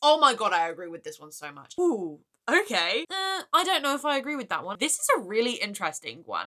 Oh my god, I agree with this one so much. Ooh, okay. I don't know if I agree with that one. This is a really interesting one.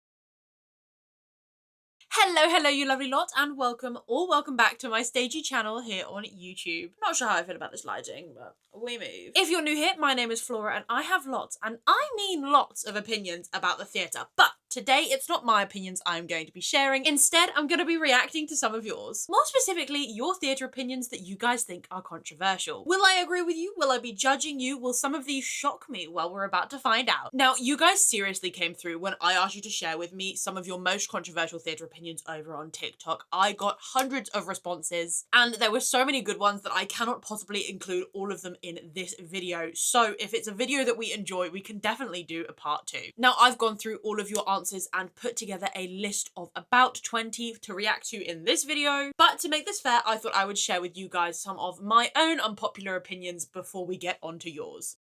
Hello, you lovely lot, and welcome back to my stagey channel here on YouTube. Not sure how I feel about this lighting, but we move. If you're new here, my name is Flora, and I have lots, and I mean lots of opinions about the theatre, but today it's not my opinions I'm going to be sharing. Instead, I'm going to be reacting to some of yours. More specifically, your theatre opinions that you guys think are controversial. Will I agree with you? Will I be judging you? Will some of these shock me? Well, we're about to find out. Now, you guys seriously came through when I asked you to share with me some of your most controversial theatre opinions over on TikTok. I got hundreds of responses, and there were so many good ones that I cannot possibly include all of them in this video. So if it's a video that we enjoy, we can definitely do a part 2. Now, I've gone through all of your answers and put together a list of about 20 to react to in this video. But to make this fair, I thought I would share with you guys some of my own unpopular opinions before we get onto yours.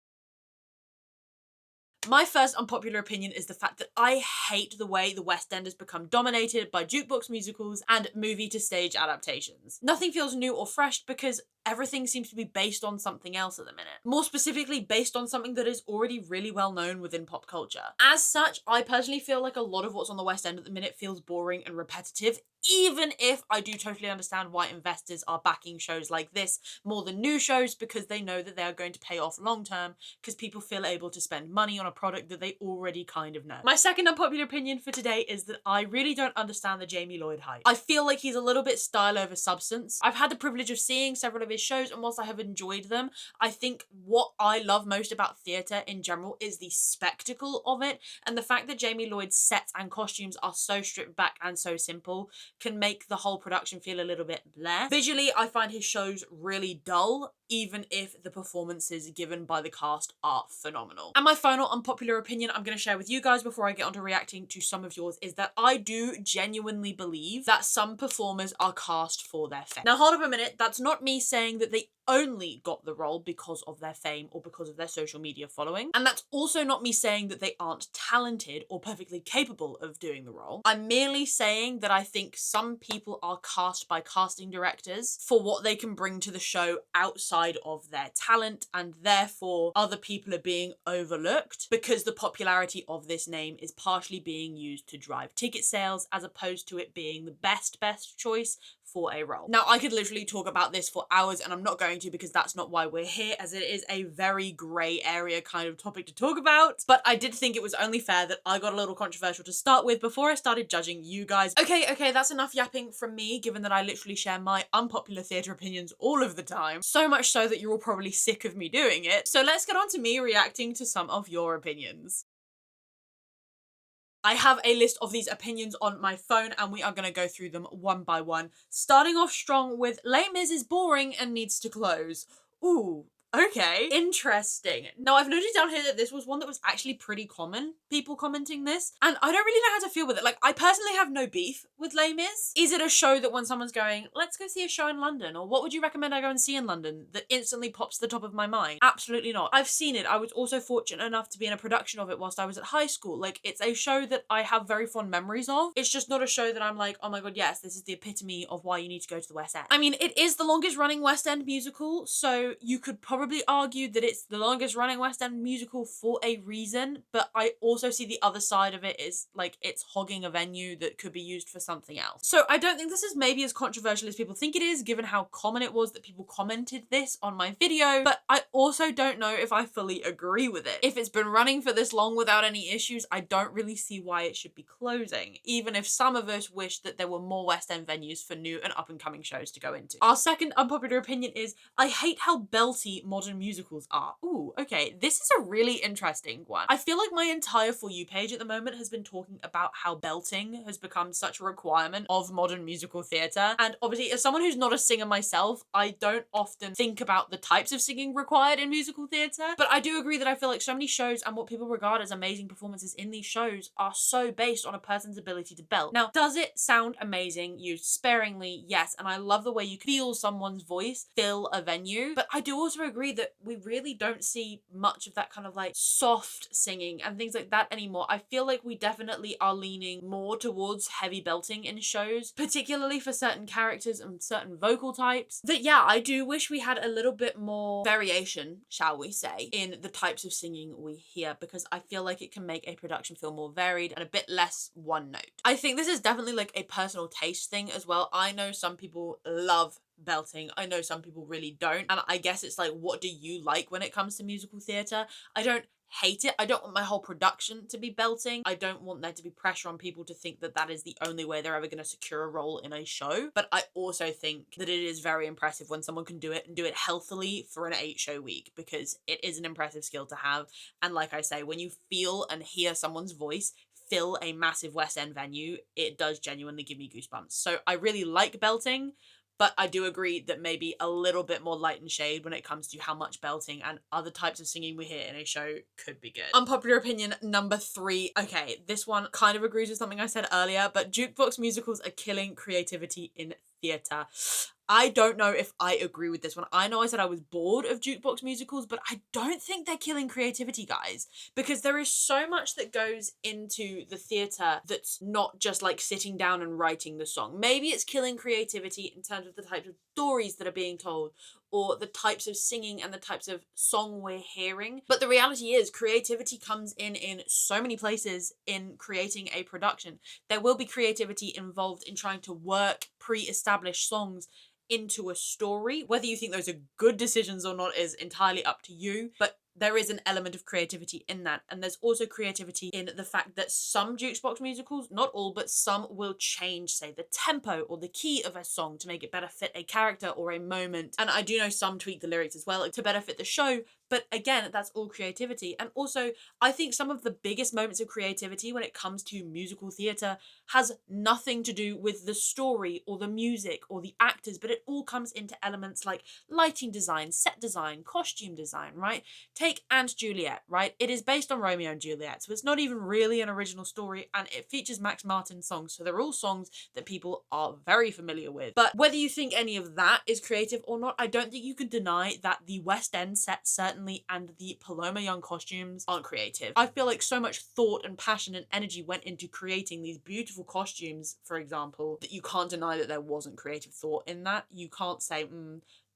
My first unpopular opinion is the fact that I hate the way the West End has become dominated by jukebox musicals and movie to stage adaptations. Nothing feels new or fresh because everything seems to be based on something else at the minute. More specifically, based on something that is already really well known within pop culture. As such, I personally feel like a lot of what's on the West End at the minute feels boring and repetitive, even if I do totally understand why investors are backing shows like this more than new shows, because they know that they are going to pay off long term, because people feel able to spend money on a product that they already kind of know. My second unpopular opinion for today is that I really don't understand the Jamie Lloyd hype. I feel like he's a little bit style over substance. I've had the privilege of seeing several of his shows, and whilst I have enjoyed them, I think what I love most about theatre in general is the spectacle of it, and the fact that Jamie Lloyd's sets and costumes are so stripped back and so simple can make the whole production feel a little bit bleh. Visually, I find his shows really dull, even if the performances given by the cast are phenomenal. And my final unpopular opinion I'm going to share with you guys before I get onto reacting to some of yours is that I do genuinely believe that some performers are cast for their fame. Now hold up a minute, that's not me saying that they only got the role because of their fame or because of their social media following. And that's also not me saying that they aren't talented or perfectly capable of doing the role. I'm merely saying that I think some people are cast by casting directors for what they can bring to the show outside of their talent, and therefore other people are being overlooked because the popularity of this name is partially being used to drive ticket sales as opposed to it being the best choice for a role. Now, I could literally talk about this for hours, and I'm not going to because that's not why we're here, as it is a very grey area kind of topic to talk about. But I did think it was only fair that I got a little controversial to start with before I started judging you guys. Okay, that's enough yapping from me, given that I literally share my unpopular theatre opinions all of the time. So much so that you're all probably sick of me doing it. So let's get on to me reacting to some of your opinions. I have a list of these opinions on my phone, and we are going to go through them one by one. Starting off strong with Les Mis is boring and needs to close. Ooh, okay, interesting. Now, I've noted down here that this was one that was actually pretty common, people commenting this, and I don't really know how to feel with it. Like, I personally have no beef with Les Mis. Is it a show that when someone's going, let's go see a show in London, or what would you recommend I go and see in London, that instantly pops to the top of my mind? Absolutely not. I've seen it. I was also fortunate enough to be in a production of it whilst I was at high school. Like, it's a show that I have very fond memories of. It's just not a show that I'm like, oh my god, yes, this is the epitome of why you need to go to the West End. I mean, it is the longest running West End musical, so you could probably argue that it's the longest running West End musical for a reason, but I also see the other side of it is like it's hogging a venue that could be used for something else. So I don't think this is maybe as controversial as people think it is, given how common it was that people commented this on my video, but I also don't know if I fully agree with it. If it's been running for this long without any issues, I don't really see why it should be closing, even if some of us wish that there were more West End venues for new and up-and-coming shows to go into. Our second unpopular opinion is, I hate how belty modern musicals are. Ooh, okay, this is a really interesting one. I feel like my entire For You page at the moment has been talking about how belting has become such a requirement of modern musical theatre, and obviously as someone who's not a singer myself, I don't often think about the types of singing required in musical theatre, but I do agree that I feel like so many shows and what people regard as amazing performances in these shows are so based on a person's ability to belt. Now, does it sound amazing used sparingly? Yes, and I love the way you feel someone's voice fill a venue, but I do also agree agree that we really don't see much of that kind of like soft singing and things like that anymore. I feel like we definitely are leaning more towards heavy belting in shows, particularly for certain characters and certain vocal types. That yeah, I do wish we had a little bit more variation, shall we say, in the types of singing we hear, because I feel like it can make a production feel more varied and a bit less one note. I think this is definitely like a personal taste thing as well. I know some people love belting. I know some people really don't. And I guess it's like, what do you like when it comes to musical theatre? I don't hate it. I don't want my whole production to be belting. I don't want there to be pressure on people to think that that is the only way they're ever going to secure a role in a show. But I also think that it is very impressive when someone can do it and do it healthily for an 8-show week, because it is an impressive skill to have. And like I say, when you feel and hear someone's voice fill a massive West End venue, it does genuinely give me goosebumps. So I really like belting, but I do agree that maybe a little bit more light and shade when it comes to how much belting and other types of singing we hear in a show could be good. Unpopular opinion number 3. Okay, this one kind of agrees with something I said earlier, but jukebox musicals are killing creativity in theatre. I don't know if I agree with this one. I know I said I was bored of jukebox musicals, but I don't think they're killing creativity, guys, because there is so much that goes into the theatre that's not just like sitting down and writing the song. Maybe it's killing creativity in terms of the types of stories that are being told, or the types of singing and the types of song we're hearing. But the reality is creativity comes in so many places in creating a production. There will be creativity involved in trying to work pre-established songs into a story. Whether you think those are good decisions or not is entirely up to you, but there is an element of creativity in that. And there's also creativity in the fact that some jukebox musicals, not all, but some will change, say, the tempo or the key of a song to make it better fit a character or a moment. And I do know some tweak the lyrics as well to better fit the show, but again, that's all creativity. And also, I think some of the biggest moments of creativity when it comes to musical theatre has nothing to do with the story or the music or the actors, but it all comes into elements like lighting design, set design, costume design, right? Take & Juliet, right? It is based on Romeo and Juliet, so it's not even really an original story, and it features Max Martin's songs, so they're all songs that people are very familiar with. But whether you think any of that is creative or not, I don't think you can deny that the West End set certainly and the Paloma Young costumes aren't creative. I feel like so much thought and passion and energy went into creating these beautiful costumes, for example, that you can't deny that there wasn't creative thought in that. You can't say,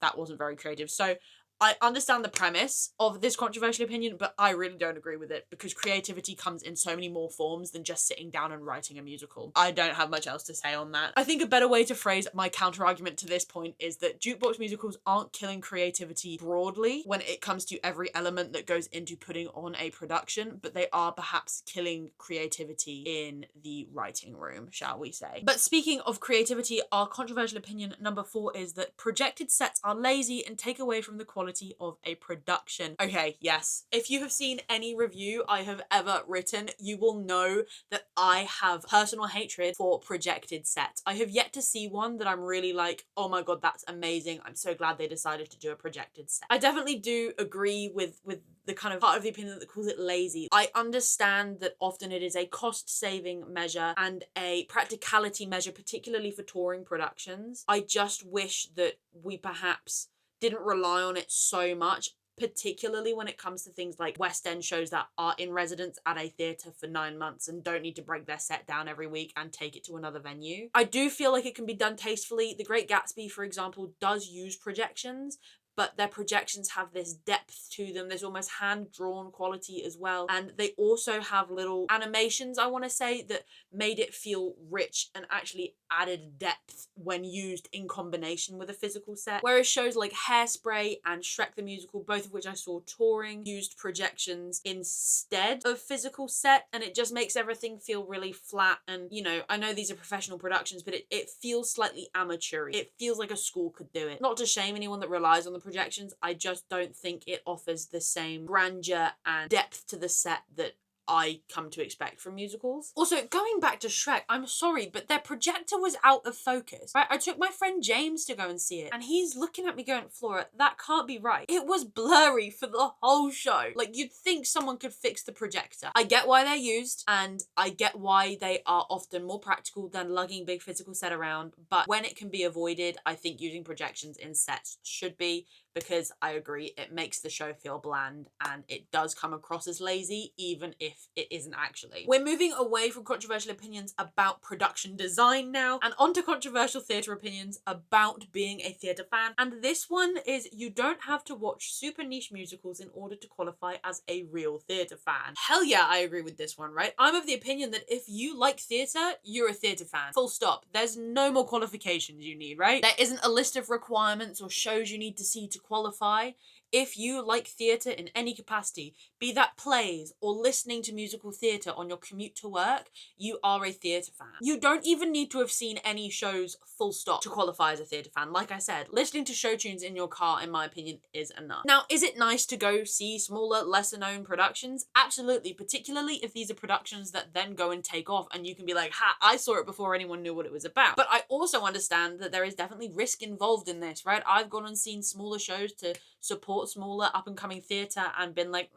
that wasn't very creative. So I understand the premise of this controversial opinion, but I really don't agree with it, because creativity comes in so many more forms than just sitting down and writing a musical. I don't have much else to say on that. I think a better way to phrase my counter-argument to this point is that jukebox musicals aren't killing creativity broadly when it comes to every element that goes into putting on a production, but they are perhaps killing creativity in the writing room, shall we say. But speaking of creativity, our controversial opinion number 4 is that projected sets are lazy and take away from the quality of a production. Okay, yes. If you have seen any review I have ever written, you will know that I have personal hatred for projected sets. I have yet to see one that I'm really like, oh my god, that's amazing. I'm so glad they decided to do a projected set. I definitely do agree with the kind of part of the opinion that calls it lazy. I understand that often it is a cost-saving measure and a practicality measure, particularly for touring productions. I just wish that we perhaps didn't rely on it so much, particularly when it comes to things like West End shows that are in residence at a theatre for 9 months and don't need to break their set down every week and take it to another venue. I do feel like it can be done tastefully. The Great Gatsby, for example, does use projections, but their projections have this depth to them. There's almost hand-drawn quality as well. And they also have little animations, I want to say, that made it feel rich and actually added depth when used in combination with a physical set. Whereas shows like Hairspray and Shrek the Musical, both of which I saw touring, used projections instead of physical set, and it just makes everything feel really flat. And, you know, I know these are professional productions, but it feels slightly amateur. It feels like a school could do it. Not to shame anyone that relies on the projections, I just don't think it offers the same grandeur and depth to the set that I come to expect from musicals. Also, going back to Shrek, I'm sorry, but their projector was out of focus, right? I took my friend James to go and see it, and he's looking at me going, Flora, that can't be right. It was blurry for the whole show. Like, you'd think someone could fix the projector. I get why they're used, and I get why they are often more practical than lugging big physical set around, but when it can be avoided, I think using projections in sets should be, because I agree it makes the show feel bland and it does come across as lazy even if it isn't actually. We're moving away from controversial opinions about production design now and onto controversial theatre opinions about being a theatre fan, and this one is you don't have to watch super niche musicals in order to qualify as a real theatre fan. Hell yeah, I agree with this one, right? I'm of the opinion that if you like theatre, you're a theatre fan. Full stop. There's no more qualifications you need, right? There isn't a list of requirements or shows you need to see to qualify. If you like theatre in any capacity, be that plays or listening to musical theatre on your commute to work, you are a theatre fan. You don't even need to have seen any shows full stop to qualify as a theatre fan. Like I said, listening to show tunes in your car, in my opinion, is enough. Now, is it nice to go see smaller, lesser known productions? Absolutely, particularly if these are productions that then go and take off and you can be like, ha, I saw it before anyone knew what it was about. But I also understand that there is definitely risk involved in this, right? I've gone and seen smaller shows to support smaller up and coming theatre and been like,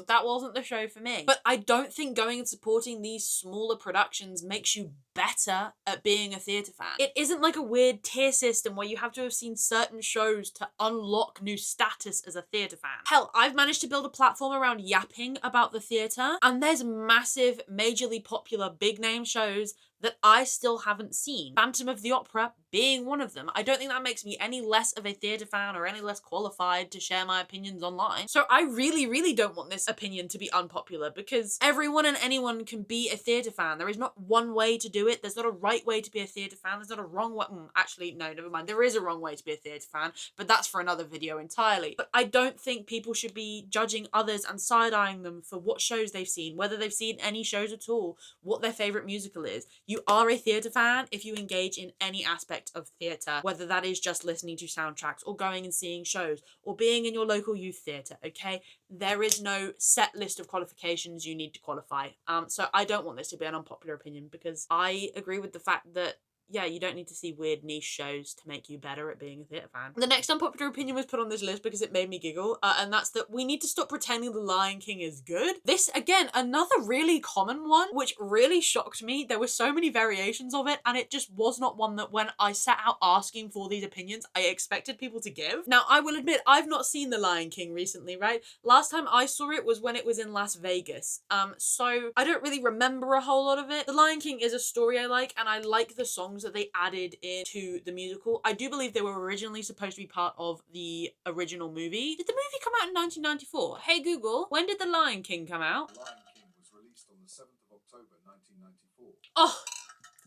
that wasn't the show for me. But I don't think going and supporting these smaller productions makes you better at being a theatre fan. It isn't like a weird tier system where you have to have seen certain shows to unlock new status as a theatre fan. Hell, I've managed to build a platform around yapping about the theatre, and there's massive, majorly popular, big name shows that I still haven't seen. Phantom of the Opera being one of them. I don't think that makes me any less of a theatre fan or any less qualified to share my opinions online. So I really, really don't want this opinion to be unpopular because everyone and anyone can be a theatre fan. There is not one way to do it. There's not a right way to be a theatre fan. There's not a wrong way. Actually, no, never mind. There is a wrong way to be a theatre fan, but that's for another video entirely. But I don't think people should be judging others and side-eyeing them for what shows they've seen, whether they've seen any shows at all, what their favourite musical is. You are a theatre fan if you engage in any aspect of theatre, whether that is just listening to soundtracks or going and seeing shows or being in your local youth theatre, okay? There is no set list of qualifications you need to qualify. So I don't want this to be an unpopular opinion because I agree with the fact that yeah, you don't need to see weird niche shows to make you better at being a theatre fan. The next unpopular opinion was put on this list because it made me giggle, and that's that we need to stop pretending The Lion King is good. This, again, another really common one, which really shocked me. There were so many variations of it, and it just was not one that when I set out asking for these opinions, I expected people to give. Now, I will admit, I've not seen The Lion King recently, right? Last time I saw it was when it was in Las Vegas, so I don't really remember a whole lot of it. The Lion King is a story I like, and I like the songs that they added into the musical. I do believe they were originally supposed to be part of the original movie. Did the movie come out in 1994? Hey Google, when did The Lion King come out? The Lion King was released on the 7th of October 1994. Oh,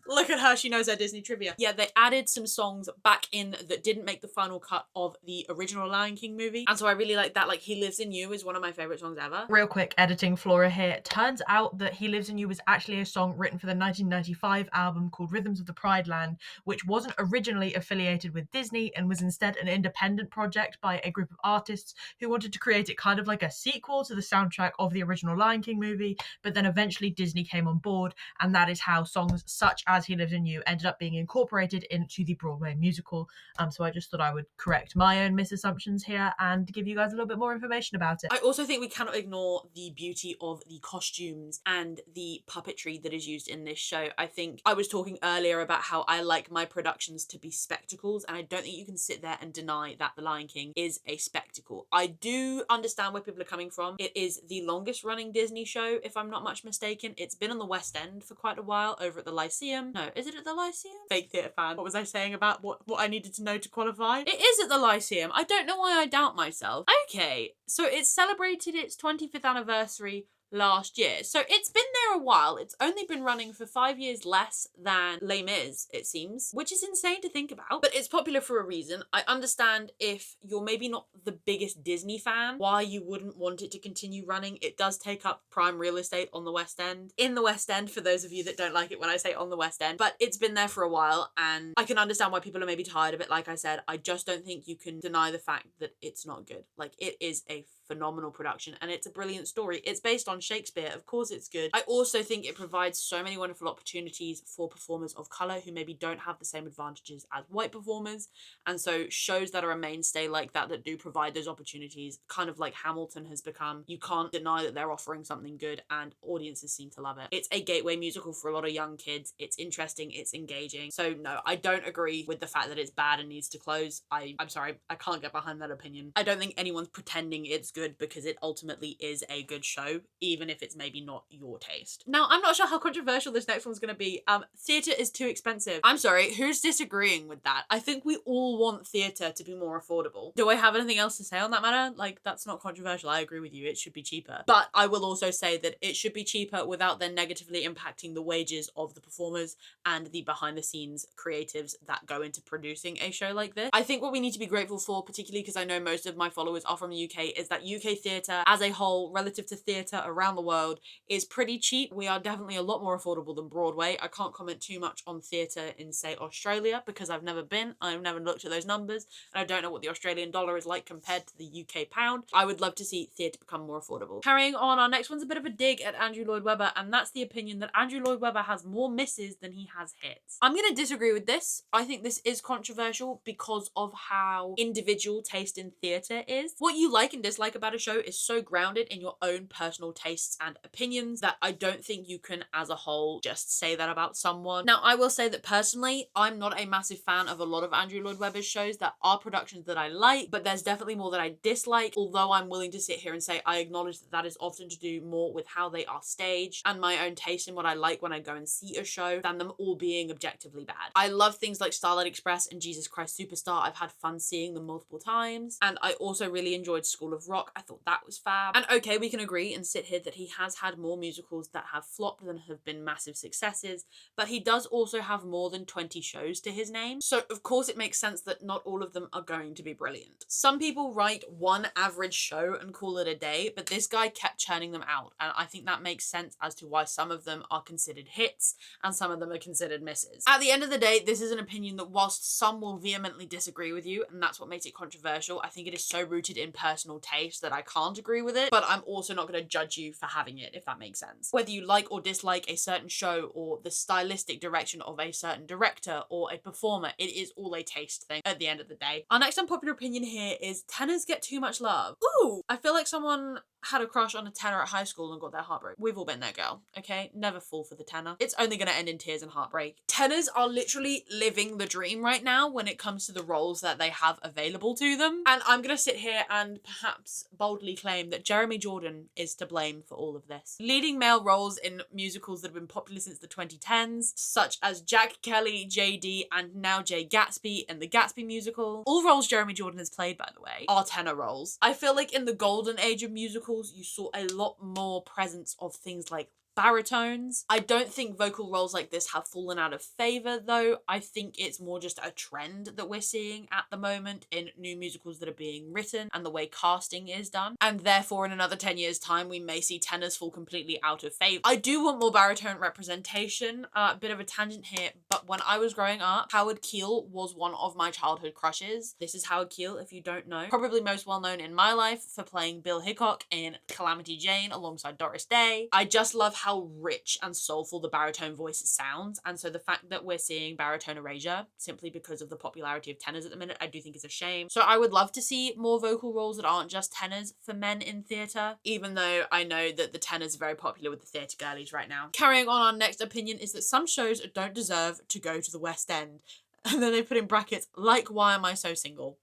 look at her, she knows her Disney trivia. Yeah, they added some songs back in that didn't make the final cut of the original Lion King movie. And so I really like that. Like, He Lives in You is one of my favourite songs ever. Real quick editing Flora here. Turns out that He Lives in You was actually a song written for the 1995 album called Rhythms of the Pride Land, which wasn't originally affiliated with Disney and was instead an independent project by a group of artists who wanted to create it kind of like a sequel to the soundtrack of the original Lion King movie, but then eventually Disney came on board, and that is how songs such as He Lives in You ended up being incorporated into the Broadway musical. So I just thought I would correct my own misassumptions here and give you guys a little bit more information about it. I also think we cannot ignore the beauty of the costumes and the puppetry that is used in this show. I think I was talking earlier about how I like my productions to be spectacles, and I don't think you can sit there and deny that The Lion King is a spectacle. I do understand where people are coming from. It is the longest running Disney show, if I'm not much mistaken. It's been on the West End for quite a while, over at the Lyceum. No, is it at the Lyceum? Fake theatre fan. What was I saying about what I needed to know to qualify? It is at the Lyceum. I don't know why I doubt myself. Okay, so it's celebrated its 25th anniversary last year. So it's been there a while. It's only been running for 5 years less than Les Mis, it seems, which is insane to think about. But it's popular for a reason. I understand if you're maybe not the biggest Disney fan, why you wouldn't want it to continue running. It does take up prime real estate on the West End. In the West End, for those of you that don't like it when I say on the West End. But it's been there for a while, and I can understand why people are maybe tired of it. Like I said, I just don't think you can deny the fact that it's not good. Like, it is a phenomenal production, and it's a brilliant story. It's based on on Shakespeare. Of course it's good. I also think it provides so many wonderful opportunities for performers of colour who maybe don't have the same advantages as white performers. And so shows that are a mainstay like that do provide those opportunities, kind of like Hamilton has become, you can't deny that they're offering something good and audiences seem to love it. It's a gateway musical for a lot of young kids. It's interesting, it's engaging. So no, I don't agree with the fact that it's bad and needs to close. I'm sorry, I can't get behind that opinion. I don't think anyone's pretending it's good, because it ultimately is a good show, even if it's maybe not your taste. Now, I'm not sure how controversial this next one's gonna be. Theatre is too expensive. I'm sorry, who's disagreeing with that? I think we all want theatre to be more affordable. Do I have anything else to say on that matter? Like, that's not controversial. I agree with you. It should be cheaper. But I will also say that it should be cheaper without then negatively impacting the wages of the performers and the behind the scenes creatives that go into producing a show like this. I think what we need to be grateful for, particularly because I know most of my followers are from the UK, is that UK theatre as a whole, relative to theatre around the world, is pretty cheap. We are definitely a lot more affordable than Broadway. I can't comment too much on theatre in, say, Australia, because I've never been. I've never looked at those numbers, and I don't know what the Australian dollar is like compared to the UK pound. I would love to see theatre become more affordable. Carrying on, our next one's a bit of a dig at Andrew Lloyd Webber, and that's the opinion that Andrew Lloyd Webber has more misses than he has hits. I'm gonna disagree with this. I think this is controversial because of how individual taste in theatre is. What you like and dislike about a show is so grounded in your own personal tastes and opinions that I don't think you can, as a whole, just say that about someone. Now, I will say that personally, I'm not a massive fan of a lot of Andrew Lloyd Webber's shows. That are productions that I like, but there's definitely more that I dislike, although I'm willing to sit here and say I acknowledge that that is often to do more with how they are staged and my own taste in what I like when I go and see a show than them all being objectively bad. I love things like Starlight Express and Jesus Christ Superstar. I've had fun seeing them multiple times, and I also really enjoyed School of Rock. I thought that was fab. And okay, we can agree and sit here that he has had more musicals that have flopped than have been massive successes, but he does also have more than 20 shows to his name, so of course it makes sense that not all of them are going to be brilliant. Some people write one average show and call it a day, but this guy kept churning them out, and I think that makes sense as to why some of them are considered hits and some of them are considered misses. At the end of the day, this is an opinion that whilst some will vehemently disagree with you, and that's what makes it controversial, I think it is so rooted in personal taste that I can't agree with it, but I'm also not going to judge you for having it, if that makes sense. Whether you like or dislike a certain show or the stylistic direction of a certain director or a performer, it is all a taste thing at the end of the day. Our next unpopular opinion here is tenors get too much love. Ooh, I feel like someone had a crush on a tenor at high school and got their heart broke. We've all been there, girl, okay? Never fall for the tenor. It's only gonna end in tears and heartbreak. Tenors are literally living the dream right now when it comes to the roles that they have available to them. And I'm gonna sit here and perhaps boldly claim that Jeremy Jordan is to blame for all of this. Leading male roles in musicals that have been popular since the 2010s, such as Jack Kelly, JD, and now Jay Gatsby in the Gatsby musical. All roles Jeremy Jordan has played, by the way, are tenor roles. I feel like in the golden age of musicals, you saw a lot more presence of things like baritones. I don't think vocal roles like this have fallen out of favour though. I think it's more just a trend that we're seeing at the moment in new musicals that are being written and the way casting is done. And therefore in another 10 years time we may see tenors fall completely out of favour. I do want more baritone representation. Bit of a tangent here, but when I was growing up, Howard Keel was one of my childhood crushes. This is Howard Keel, if you don't know. Probably most well known in my life for playing Bill Hickok in Calamity Jane alongside Doris Day. I just love how rich and soulful the baritone voice sounds, and so the fact that we're seeing baritone erasure simply because of the popularity of tenors at the minute, I do think is a shame. So I would love to see more vocal roles that aren't just tenors for men in theatre, even though I know that the tenors are very popular with the theatre girlies right now. Carrying on, our next opinion is that some shows don't deserve to go to the West End. And then they put in brackets, like Why Am I So Single?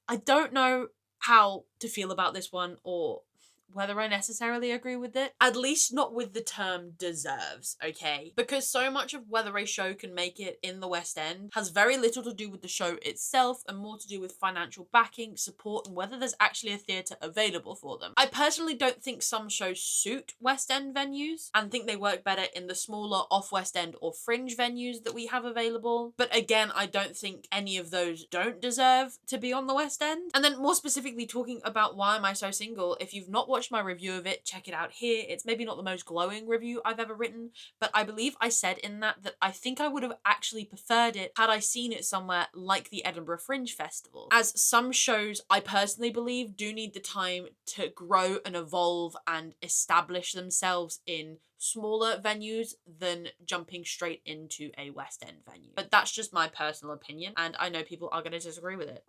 I don't know how to feel about this one or whether I necessarily agree with it. At least not with the term deserves, okay? Because so much of whether a show can make it in the West End has very little to do with the show itself and more to do with financial backing, support, and whether there's actually a theatre available for them. I personally don't think some shows suit West End venues and think they work better in the smaller off-West End or fringe venues that we have available. But again, I don't think any of those don't deserve to be on the West End. And then more specifically talking about Why Am I So Single, if you've not watched watched my review of it, check it out here. It's maybe not the most glowing review I've ever written, but I believe I said in that I think I would have actually preferred it had I seen it somewhere like the Edinburgh Fringe Festival. As some shows, I personally believe, do need the time to grow and evolve and establish themselves in smaller venues than jumping straight into a West End venue. But that's just my personal opinion, and I know people are going to disagree with it.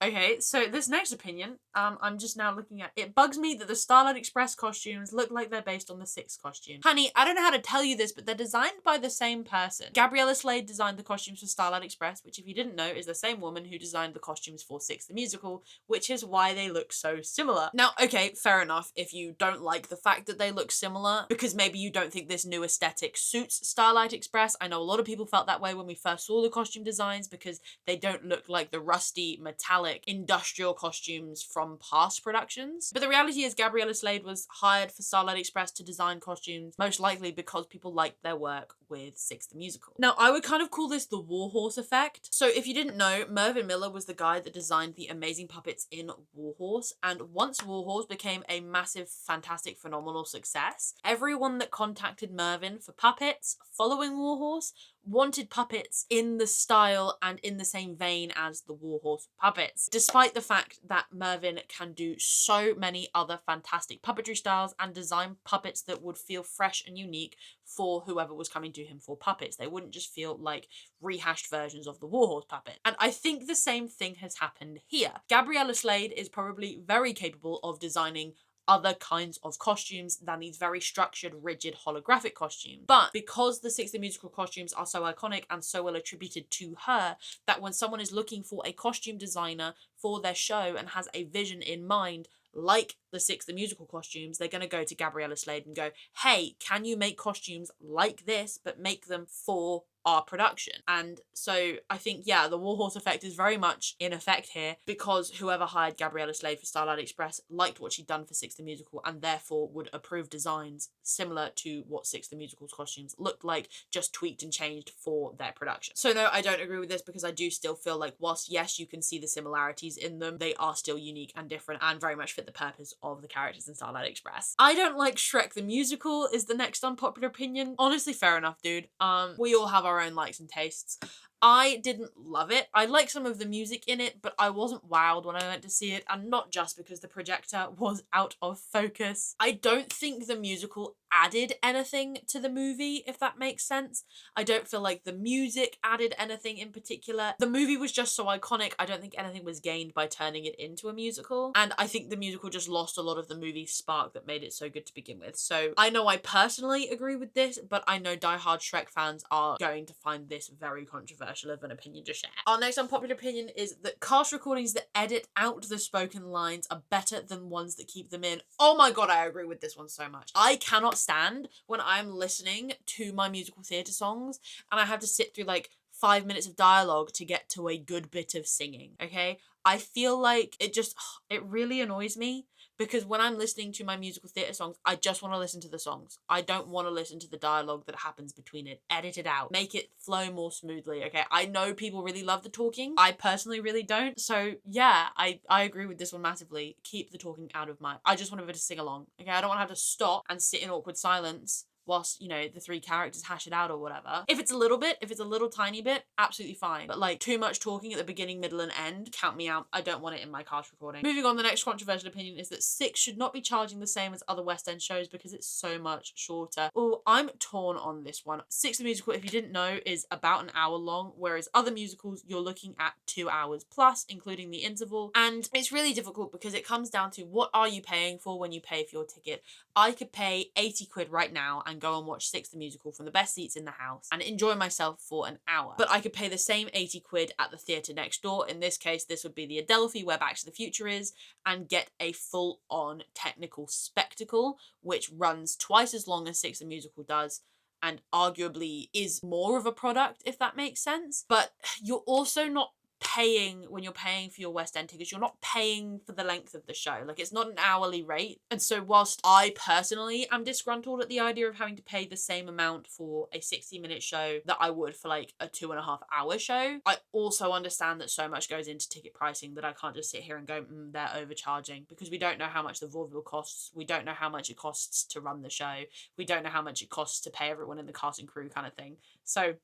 Okay, so this next opinion, I'm just now looking at. It bugs me that the Starlight Express costumes look like they're based on the Six costume. Honey, I don't know how to tell you this, but they're designed by the same person. Gabriella Slade designed the costumes for Starlight Express, which if you didn't know is the same woman who designed the costumes for Six the Musical, which is why they look so similar. Now, okay, fair enough if you don't like the fact that they look similar, because maybe you don't think this new aesthetic suits Starlight Express. I know a lot of people felt that way when we first saw the costume designs because they don't look like the rusty, metallic, industrial costumes from past productions. But the reality is Gabriella Slade was hired for Starlight Express to design costumes, most likely because people liked their work with Six the Musical. Now, I would kind of call this the Warhorse effect. So if you didn't know, Mervyn Miller was the guy that designed the amazing puppets in Warhorse, and once Warhorse became a massive, fantastic, phenomenal success, everyone that contacted Mervyn for puppets following Warhorse wanted puppets in the style and in the same vein as the Warhorse puppets, despite the fact that Mervyn can do so many other fantastic puppetry styles and design puppets that would feel fresh and unique for whoever was coming to him for puppets. They wouldn't just feel like rehashed versions of the Warhorse puppet. And I think the same thing has happened here. Gabriella Slade is probably very capable of designing other kinds of costumes than these very structured, rigid, holographic costumes. But because the Six the Musical costumes are so iconic and so well attributed to her, that when someone is looking for a costume designer for their show and has a vision in mind, like the Six the Musical costumes, they're going to go to Gabriella Slade and go, hey, can you make costumes like this, but make them for our production? And so I think, yeah, the Warhorse effect is very much in effect here because whoever hired Gabriella Slade for Starlight Express liked what she'd done for Six the Musical and therefore would approve designs similar to what Six the Musical's costumes looked like, just tweaked and changed for their production. So no, I don't agree with this because I do still feel like whilst yes, you can see the similarities in them, they are still unique and different and very much fit the purpose of the characters in Starlight Express. I don't like Shrek the Musical is the next unpopular opinion. Honestly, fair enough, dude. We all have our own likes and tastes. I didn't love it. I like some of the music in it, but I wasn't wowed when I went to see it, and not just because the projector was out of focus. I don't think the musical added anything to the movie, if that makes sense. I don't feel like the music added anything in particular. The movie was just so iconic, I don't think anything was gained by turning it into a musical, and I think the musical just lost a lot of the movie's spark that made it so good to begin with. So I know I personally agree with this, but I know diehard Shrek fans are going to find this very controversial of an opinion to share. Our next unpopular opinion is that cast recordings that edit out the spoken lines are better than ones that keep them in. Oh my god, I agree with this one so much. I cannot stand when I'm listening to my musical theatre songs and I have to sit through like 5 minutes of dialogue to get to a good bit of singing, okay? I feel like it really annoys me because when I'm listening to my musical theatre songs, I just want to listen to the songs. I don't want to listen to the dialogue that happens between it. Edit it out. Make it flow more smoothly, okay? I know people really love the talking. I personally really don't. So yeah, I agree with this one massively. Keep the talking out of I just want to be able to sing along, okay? I don't want to have to stop and sit in awkward silence whilst, you know, the three characters hash it out or whatever. If it's a little tiny bit, absolutely fine. But like too much talking at the beginning, middle and end, count me out. I don't want it in my cast recording. Moving on, the next controversial opinion is that Six should not be charging the same as other West End shows because it's so much shorter. Oh, I'm torn on this one. Six the Musical, if you didn't know, is about an hour long, whereas other musicals you're looking at 2 hours plus, including the interval. And it's really difficult because it comes down to what are you paying for when you pay for your ticket. I could pay 80 quid right now and go and watch Six the Musical from the best seats in the house and enjoy myself for an hour. But I could pay the same 80 quid at the theatre next door. In this case, this would be the Adelphi where Back to the Future is, and get a full-on technical spectacle, which runs twice as long as Six the Musical does and arguably is more of a product, if that makes sense. But you're also not paying, when you're paying for your West End tickets, you're not paying for the length of the show. Like, it's not an hourly rate. And so whilst I personally am disgruntled at the idea of having to pay the same amount for a 60-minute show that I would for like a 2.5-hour show, I also understand that so much goes into ticket pricing that I can't just sit here and go, they're overcharging, because we don't know how much the vaudeville costs. We don't know how much it costs to run the show. We don't know how much it costs to pay everyone in the cast and crew kind of thing. So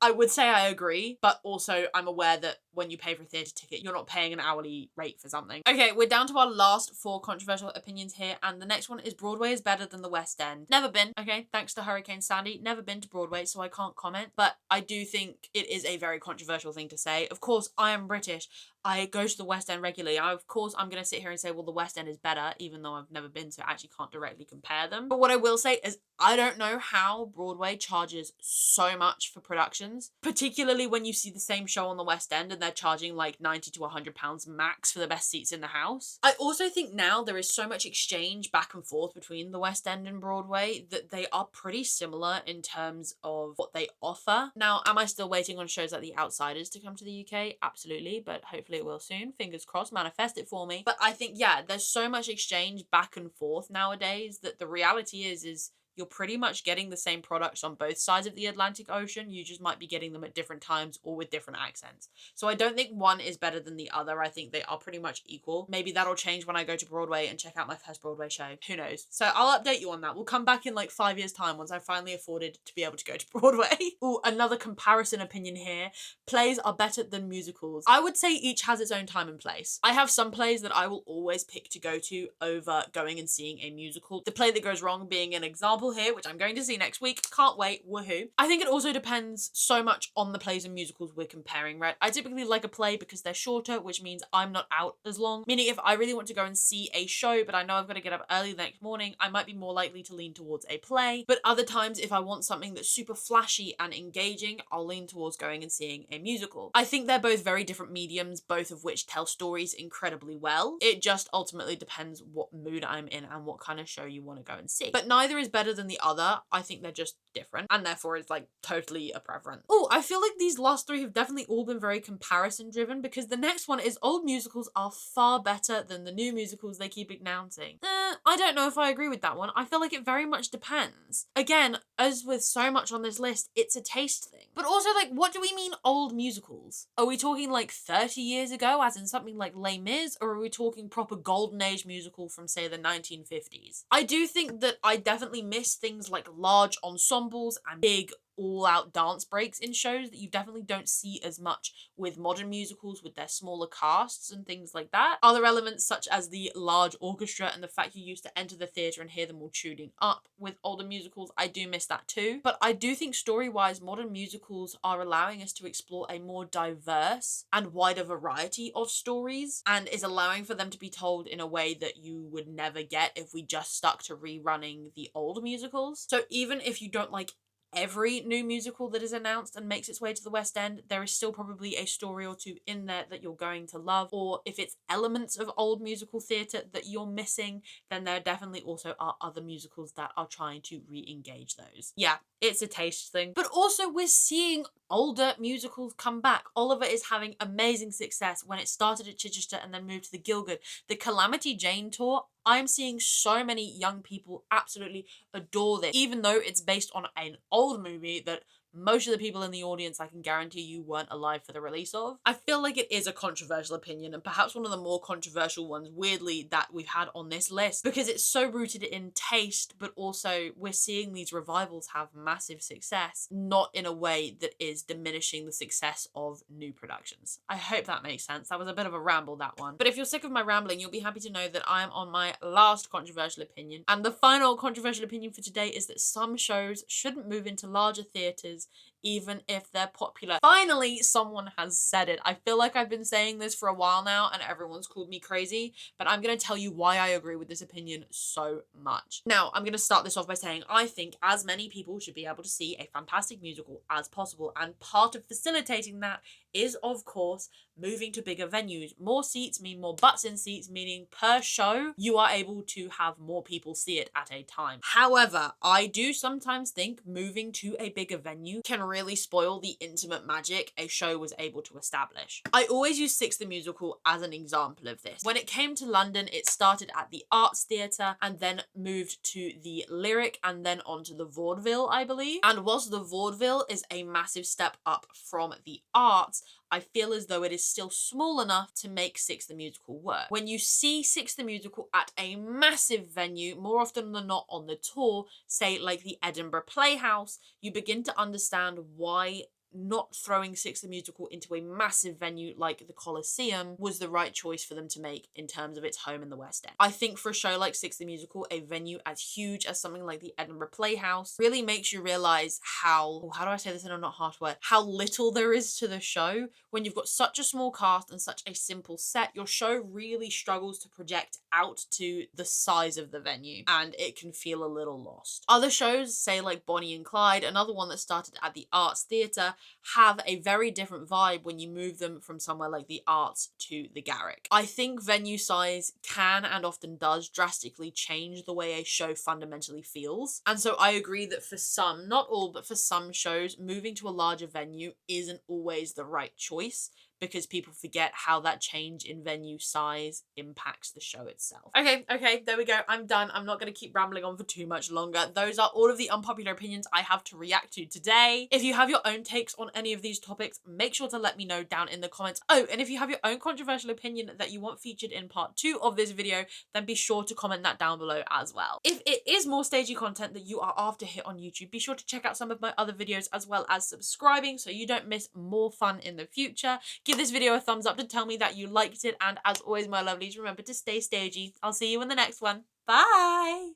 I would say I agree, but also I'm aware that when you pay for a theatre ticket, you're not paying an hourly rate for something. Okay, we're down to our last 4 controversial opinions here, and the next one is Broadway is better than the West End. Never been, okay, thanks to Hurricane Sandy, never been to Broadway, so I can't comment, but I do think it is a very controversial thing to say. Of course, I am British. I go to the West End regularly. Of course, I'm going to sit here and say, well, the West End is better, even though I've never been, so I actually can't directly compare them. But what I will say is I don't know how Broadway charges so much for productions, particularly when you see the same show on the West End and they're charging like £90 to £100 max for the best seats in the house. I also think now there is so much exchange back and forth between the West End and Broadway that they are pretty similar in terms of what they offer. Now, am I still waiting on shows like The Outsiders to come to the UK? Absolutely, but hopefully it will soon. Fingers crossed, manifest it for me. But I think, yeah, there's so much exchange back and forth nowadays that the reality is you're pretty much getting the same products on both sides of the Atlantic Ocean. You just might be getting them at different times or with different accents. So I don't think one is better than the other. I think they are pretty much equal. Maybe that'll change when I go to Broadway and check out my first Broadway show. Who knows? So I'll update you on that. We'll come back in like 5 years' time once I finally afforded to be able to go to Broadway. Ooh, another comparison opinion here. Plays are better than musicals. I would say each has its own time and place. I have some plays that I will always pick to go to over going and seeing a musical. The Play That Goes Wrong being an example here, which I'm going to see next week. Can't wait. Woohoo. I think it also depends so much on the plays and musicals we're comparing, right? I typically like a play because they're shorter, which means I'm not out as long. Meaning if I really want to go and see a show, but I know I've got to get up early the next morning, I might be more likely to lean towards a play. But other times, if I want something that's super flashy and engaging, I'll lean towards going and seeing a musical. I think they're both very different mediums, both of which tell stories incredibly well. It just ultimately depends what mood I'm in and what kind of show you want to go and see. But neither is better than the other. I think they're just different, and therefore it's like totally a preference. Oh, I feel like these last 3 have definitely all been very comparison driven, because the next one is old musicals are far better than the new musicals they keep announcing. I don't know if I agree with that one. I feel like it very much depends. Again, as with so much on this list, it's a taste thing. But also, like, what do we mean old musicals? Are we talking like 30 years ago, as in something like Les Mis, or are we talking proper golden age musical from, say, the 1950s? I do think that I definitely miss things like large ensembles and big all-out dance breaks in shows that you definitely don't see as much with modern musicals with their smaller casts and things like that. Other elements such as the large orchestra and the fact you used to enter the theatre and hear them all tuning up with older musicals, I do miss that too. But I do think story-wise, modern musicals are allowing us to explore a more diverse and wider variety of stories, and is allowing for them to be told in a way that you would never get if we just stuck to rerunning the old musicals. So even if you don't like every new musical that is announced and makes its way to the West End, there is still probably a story or two in there that you're going to love. Or if it's elements of old musical theatre that you're missing, then there definitely also are other musicals that are trying to re-engage those. Yeah, it's a taste thing. But also we're seeing older musicals come back. Oliver is having amazing success when it started at Chichester and then moved to the Gielgud. The Calamity Jane tour, I'm seeing so many young people absolutely adore this, even though it's based on an old movie that most of the people in the audience, I can guarantee you, weren't alive for the release of. I feel like it is a controversial opinion, and perhaps one of the more controversial ones, weirdly, that we've had on this list, because it's so rooted in taste, but also we're seeing these revivals have massive success, not in a way that is diminishing the success of new productions. I hope that makes sense. That was a bit of a ramble, that one. But if you're sick of my rambling, you'll be happy to know that I am on my last controversial opinion. And the final controversial opinion for today is that some shows shouldn't move into larger theatres even if they're popular. Finally, someone has said it. I feel like I've been saying this for a while now and everyone's called me crazy, but I'm going to tell you why I agree with this opinion so much. Now, I'm going to start this off by saying I think as many people should be able to see a fantastic musical as possible, and part of facilitating that is, of course, moving to bigger venues. More seats mean more butts in seats, meaning per show, you are able to have more people see it at a time. However, I do sometimes think moving to a bigger venue can really spoil the intimate magic a show was able to establish. I always use Six the Musical as an example of this. When it came to London, it started at the Arts Theatre and then moved to the Lyric and then onto the Vaudeville, I believe. And whilst the Vaudeville is a massive step up from the Arts, I feel as though it is still small enough to make Six the Musical work. When you see Six the Musical at a massive venue, more often than not on the tour, say like the Edinburgh Playhouse, you begin to understand why not throwing Six the Musical into a massive venue like the Coliseum was the right choice for them to make in terms of its home in the West End. I think for a show like Six the Musical, a venue as huge as something like the Edinburgh Playhouse really makes you realise how do I say this in a not harsh word, how little there is to the show. When you've got such a small cast and such a simple set, your show really struggles to project out to the size of the venue and it can feel a little lost. Other shows, say like Bonnie and Clyde, another one that started at the Arts Theatre, have a very different vibe when you move them from somewhere like the Arts to the Garrick. I think venue size can and often does drastically change the way a show fundamentally feels. And so I agree that for some, not all, but for some shows, moving to a larger venue isn't always the right choice, because people forget how that change in venue size impacts the show itself. Okay, there we go. I'm done. I'm not going to keep rambling on for too much longer. Those are all of the unpopular opinions I have to react to today. If you have your own takes on any of these topics, make sure to let me know down in the comments. Oh, and if you have your own controversial opinion that you want featured in part 2 of this video, then be sure to comment that down below as well. If it is more stagey content that you are after here on YouTube, be sure to check out some of my other videos as well as subscribing so you don't miss more fun in the future. Give this video a thumbs up to tell me that you liked it, and as always, my lovelies, remember to stay stagey. I'll see you in the next one. Bye!